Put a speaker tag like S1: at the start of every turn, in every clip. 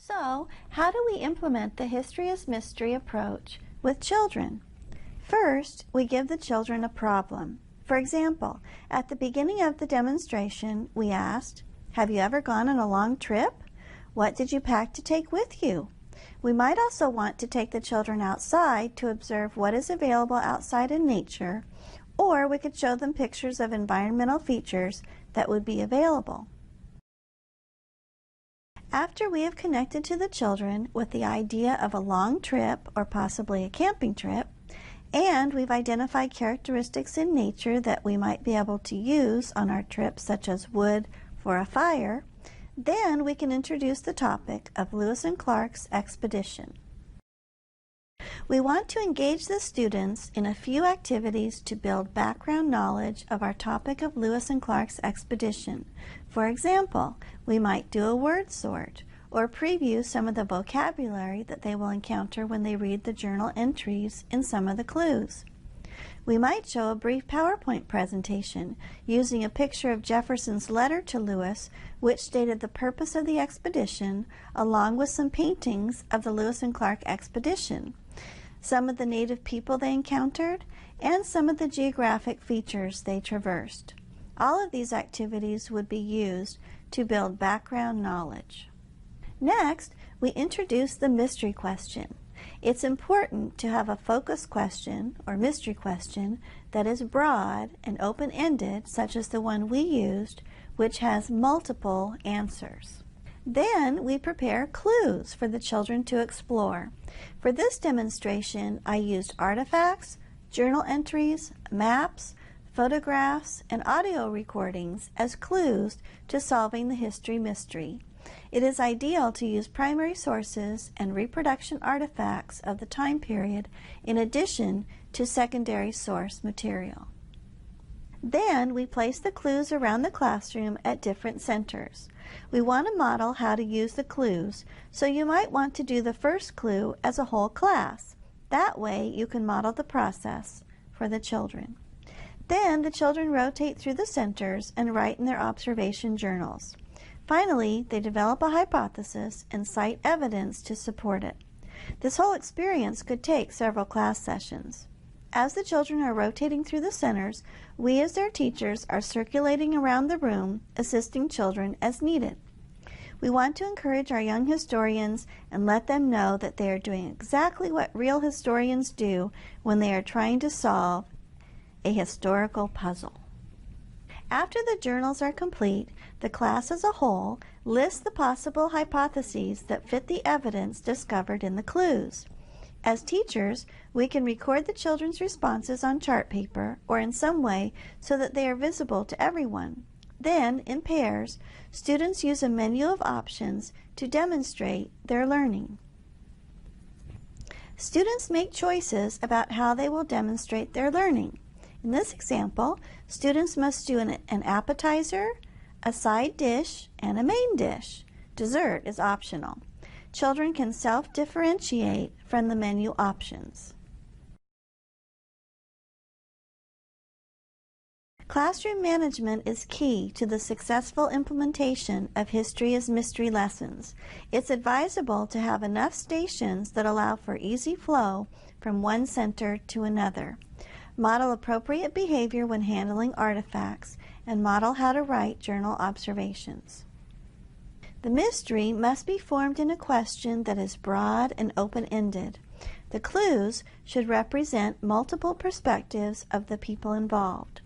S1: So, how do we implement the History is Mystery approach with children? First, we give the children a problem. For example, at the beginning of the demonstration, we asked, "Have you ever gone on a long trip? What did you pack to take with you?" We might also want to take the children outside to observe what is available outside in nature, or we could show them pictures of environmental features that would be available. After we have connected to the children with the idea of a long trip or possibly a camping trip, and we've identified characteristics in nature that we might be able to use on our trip, such as wood for a fire, then we can introduce the topic of Lewis and Clark's expedition. We want to engage the students in a few activities to build background knowledge of our topic of Lewis and Clark's expedition. For example, we might do a word sort or preview some of the vocabulary that they will encounter when they read the journal entries in some of the clues. We might show a brief PowerPoint presentation using a picture of Jefferson's letter to Lewis, which stated the purpose of the expedition, along with some paintings of the Lewis and Clark expedition, some of the native people they encountered, and some of the geographic features they traversed. All of these activities would be used to build background knowledge. Next, we introduce the mystery question. It's important to have a focus question or mystery question that is broad and open-ended, such as the one we used, which has multiple answers. Then we prepare clues for the children to explore. For this demonstration, I used artifacts, journal entries, maps, photographs, and audio recordings as clues to solving the history mystery. It is ideal to use primary sources and reproduction artifacts of the time period in addition to secondary source material. Then we place the clues around the classroom at different centers. We want to model how to use the clues, so you might want to do the first clue as a whole class. That way you can model the process for the children. Then the children rotate through the centers and write in their observation journals. Finally, they develop a hypothesis and cite evidence to support it. This whole experience could take several class sessions. As the children are rotating through the centers, we as their teachers are circulating around the room, assisting children as needed. We want to encourage our young historians and let them know that they are doing exactly what real historians do when they are trying to solve a historical puzzle. After the journals are complete, the class as a whole lists the possible hypotheses that fit the evidence discovered in the clues. As teachers, we can record the children's responses on chart paper or in some way so that they are visible to everyone. Then, in pairs, students use a menu of options to demonstrate their learning. Students make choices about how they will demonstrate their learning. In this example, students must do an appetizer, a side dish, and a main dish. Dessert is optional. Children can self-differentiate from the menu options. Classroom management is key to the successful implementation of History is Mystery lessons. It's advisable to have enough stations that allow for easy flow from one center to another. Model appropriate behavior when handling artifacts, and model how to write journal observations. The mystery must be formed in a question that is broad and open-ended. The clues should represent multiple perspectives of the people involved.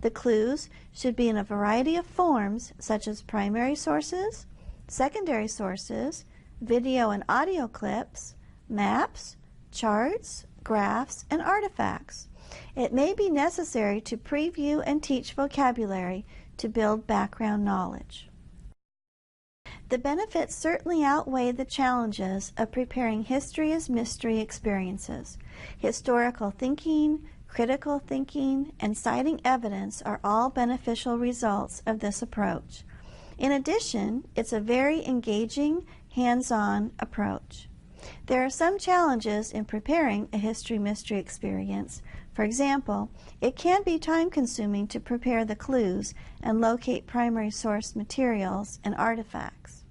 S1: The clues should be in a variety of forms, such as primary sources, secondary sources, video and audio clips, maps, charts, graphs, and artifacts. It may be necessary to preview and teach vocabulary to build background knowledge. The benefits certainly outweigh the challenges of preparing History is Mystery experiences. Historical thinking, critical thinking, and citing evidence are all beneficial results of this approach. In addition, it's a very engaging, hands-on approach. There are some challenges in preparing a History Mystery experience. For example, it can be time-consuming to prepare the clues and locate primary source materials and artifacts.